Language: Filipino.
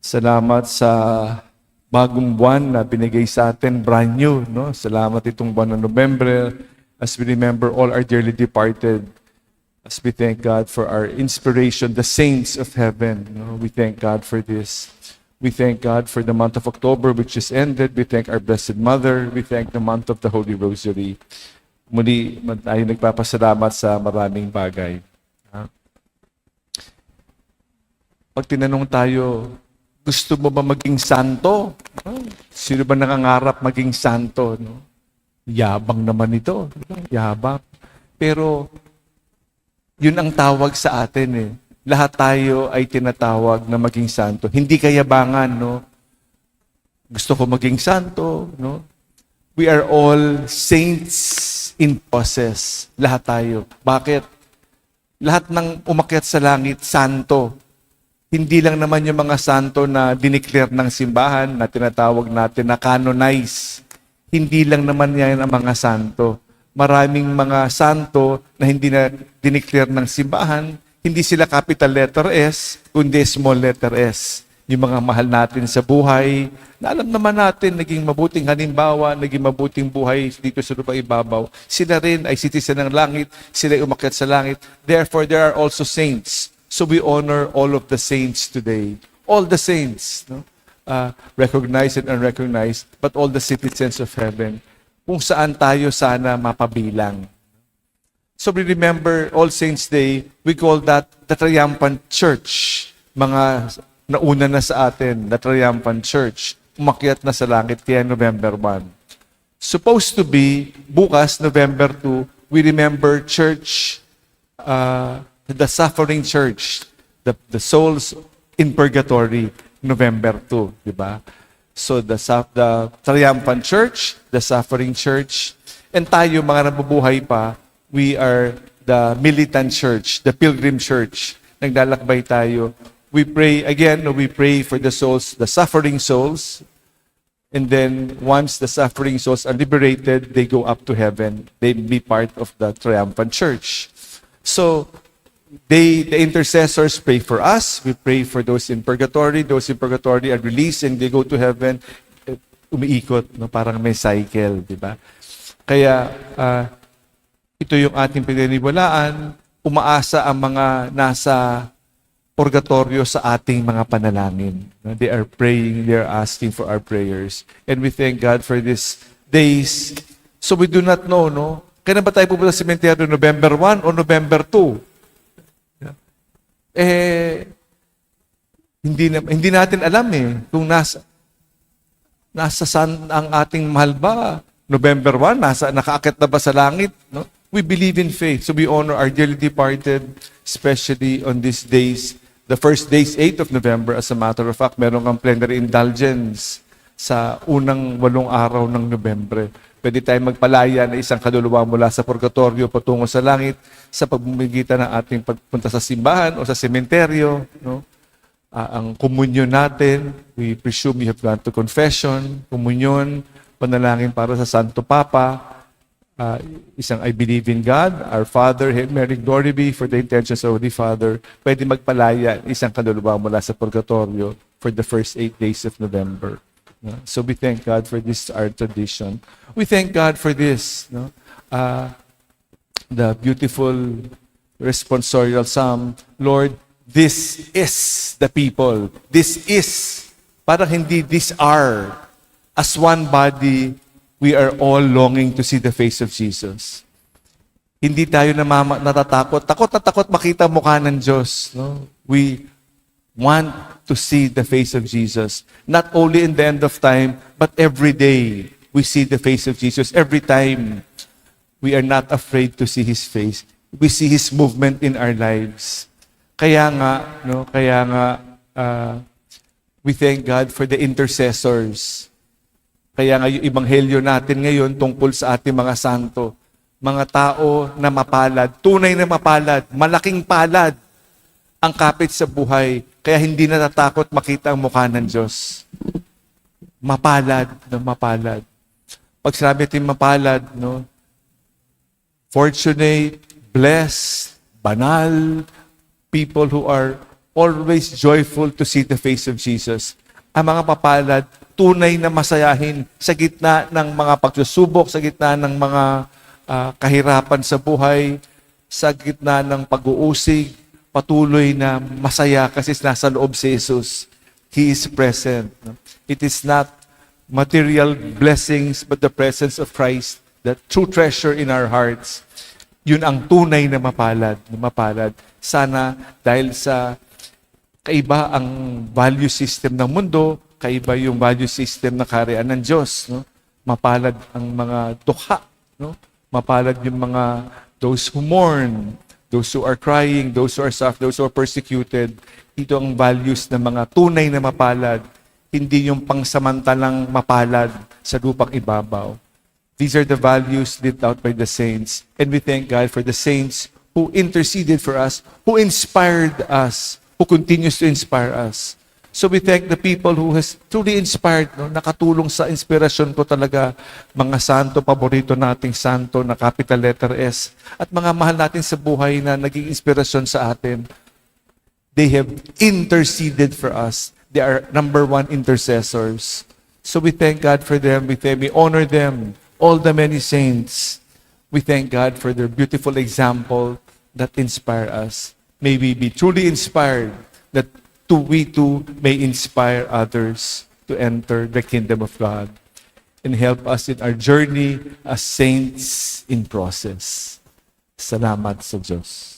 Salamat sa bagong buwan na binigay sa atin, brand new. No? Salamat itong buwan ng November as we remember all our dearly departed. As we thank God for our inspiration, the saints of heaven. No? We thank God for this. We thank God for the month of October which is ended. We thank our Blessed Mother. We thank the month of the Holy Rosary. Muli tayo nagpapasalamat sa maraming bagay. Pag tinanong tayo, gusto mo ba maging santo? Sino ba nangangarap maging santo? No? Yabang naman ito. Yabang. Pero, yun ang tawag sa atin eh. Lahat tayo ay tinatawag na maging santo. Hindi kayabangan, no? Gusto ko maging santo, no? We are all saints in process. Lahat tayo. Bakit? Lahat ng umakyat sa langit, santo. Hindi lang naman yung mga santo na dineclare ng simbahan na tinatawag natin na canonize. Hindi lang naman yan ang mga santo. Maraming mga santo na hindi na dineclare ng simbahan, hindi sila capital letter S, kundi small letter s. Yung mga mahal natin sa buhay, na alam naman natin, naging mabuting halimbawa, naging mabuting buhay dito sa lupa ibabaw. Sila rin ay citizen ng langit, sila ay umakyat sa langit. Therefore, there are also saints. So we honor all of the saints today. All the saints, no? Recognized and unrecognized, but all the citizens of heaven. Kung saan tayo sana mapabilang. So we remember All Saints Day, we call that the Triumphant Church. Mga nauna na sa atin, the Triumphant Church. Umakyat na sa langit kaya November 1. Supposed to be, bukas, November 2, we remember church, the suffering church, the souls in purgatory, November 2, di ba? So the triumphant church, the suffering church, and tayo mga nabubuhay pa, we are the militant church, the pilgrim church. Naglalakbay tayo. We pray, again, we pray for the souls, the suffering souls, and then once the suffering souls are liberated, they go up to heaven. They be part of the triumphant church. So, the intercessors pray for us. We pray for those in purgatory. Those in purgatory are released and they go to heaven. Umiikot, no? Parang may cycle, di ba? Kaya, ito yung ating pinaniwalaan. Umaasa ang mga nasa purgatorio sa ating mga panalangin. They are praying, they are asking for our prayers. And we thank God for these days. So we do not know, no? Kailan ba tayo pupunta sa sementeryo? November 1 o November 2? Hindi natin alam eh kung nasa saan ang ating mahal ba. November 1, nakaakit na ba sa langit? No? We believe in faith, so we honor our dearly departed, especially on these days. The first days, 8 of November, as a matter of fact, meron kang plenary indulgence sa unang 8 araw ng Nobyembre. Pwede tayong magpalaya na isang kaluluwa mula sa purgatorio patungo sa langit sa pagbumigitan ng ating pagpunta sa simbahan o sa sementeryo. No? Ang komunyon natin, we presume you have gone to confession, komunyon, panalangin para sa Santo Papa, isang I believe in God, our Father, Hail Mary, glory be for the intentions of Holy Father. Pwede magpalaya isang kaluluwa mula sa purgatorio for the first 8 days of November. No? So we thank God for this, our tradition. We thank God for this. No? The beautiful responsorial psalm, Lord, this is the people. This is. Parang hindi this are. As one body, we are all longing to see the face of Jesus. Hindi tayo natatakot. Takot na takot makita mukha ng Diyos. No? We want to see the face of Jesus. Not only in the end of time, but every day we see the face of Jesus. Every time we are not afraid to see His face. We see His movement in our lives. Kaya nga, we thank God for the intercessors. Kaya nga yung ebanghelyo natin ngayon tungkol sa ating mga santo, mga tao na mapalad, tunay na mapalad, malaking palad ang kapit sa buhay, kaya hindi natatakot makita ang mukha ng Diyos. Mapalad na mapalad. Pag sinabi natin mapalad, no? Fortunate, blessed, banal, people who are always joyful to see the face of Jesus. Ang mga papalad, tunay na masayahin sa gitna ng mga pagsusubok, sa gitna ng mga kahirapan sa buhay, sa gitna ng pag-uusig, patuloy na masaya kasi nasa loob si Jesus. He is present. It is not material blessings, but the presence of Christ, the true treasure in our hearts. Yun ang tunay na mapalad. Sana dahil sa kaiba ang value system ng mundo, kaiba yung value system na kaharian ng Diyos. No? Mapalad ang mga dukha. No? Mapalad yung mga those who mourn, those who are crying, those who are suffering, those who are persecuted. Ito ang values ng mga tunay na mapalad, hindi yung pangsamantalang mapalad sa lupang ibabaw. These are the values lived out by the saints. And we thank God for the saints who interceded for us, who inspired us, who continues to inspire us. So we thank the people who has truly inspired, no? Nakatulong sa inspirasyon ko talaga, mga santo, paborito nating santo na capital letter S, at mga mahal natin sa buhay na naging inspirasyon sa atin. They have interceded for us. They are number one intercessors. So we thank God for them. We honor them, all the many saints. We thank God for their beautiful example that inspire us. May we be truly inspired that we too may inspire others to enter the kingdom of God and help us in our journey as saints in process. Salamat sa Diyos.